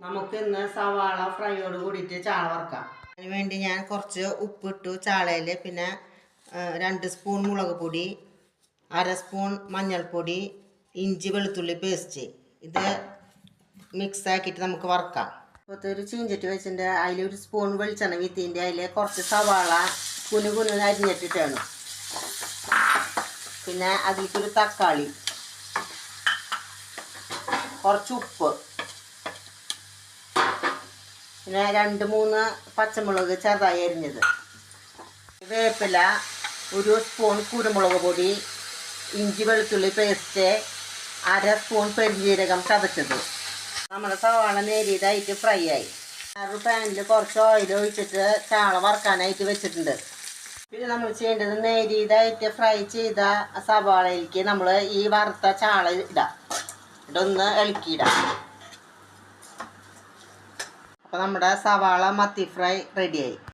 നമുക്ക് ഇന്ന് സവാള ഫ്രൈയോട് കൂടിയിട്ട് ചാള വറുക്കാം. അതിന് വേണ്ടി ഞാൻ കുറച്ച് ഉപ്പിട്ടു ചാളയിൽ, പിന്നെ 2 സ്പൂൺ മുളക് പൊടി, 1/2 സ്പൂൺ മഞ്ഞൾപ്പൊടി, ഇഞ്ചി വെളുത്തുള്ളി പേസ്റ്റ്. ഇത് മിക്സ് ആക്കിയിട്ട് നമുക്ക് വറുക്കാം. ഇപ്പോൾ ഒരു ചീഞ്ചട്ടി വെച്ചിട്ട് അതിൽ 1 സ്പൂൺ വെളിച്ചെണ്ണ വീത്തിൻ്റെ അതിൽ കുറച്ച് സവാള കുനു അരിഞ്ഞിട്ടിട്ടാണ്. പിന്നെ അതിലേക്കൊരു തക്കാളി, കുറച്ച് ഉപ്പ്, പിന്നെ 2-3 പച്ചമുളക് ചെറുതായി അരിഞ്ഞത്, വേപ്പില, 1 സ്പൂൺ കുരുമുളക് പൊടി, ഇഞ്ചി വെളുത്തുള്ളി പേസ്റ്റ്, 1/2 സ്പൂൺ പെരുംജീരകം ചതച്ചത്. നമ്മുടെ സവാള നേരിയതായിട്ട് ഫ്രൈ ആയി. ഒരു പാനിൽ കുറച്ച് ഓയിൽ ഒഴിച്ചിട്ട് ചാള വറുക്കാനായിട്ട് വെച്ചിട്ടുണ്ട്. പിന്നെ നമ്മൾ ചെയ്യേണ്ടത് നേരിയതായിട്ട് ഫ്രൈ ചെയ്ത സവാളയിലേക്ക് നമ്മൾ ഈ വറുത്ത ചാള ഇടാം. ഇതൊന്ന് ഇളക്കിയിടാം. അപ്പോൾ നമ്മുടെ സവാള മത്തി ഫ്രൈ റെഡിയായി.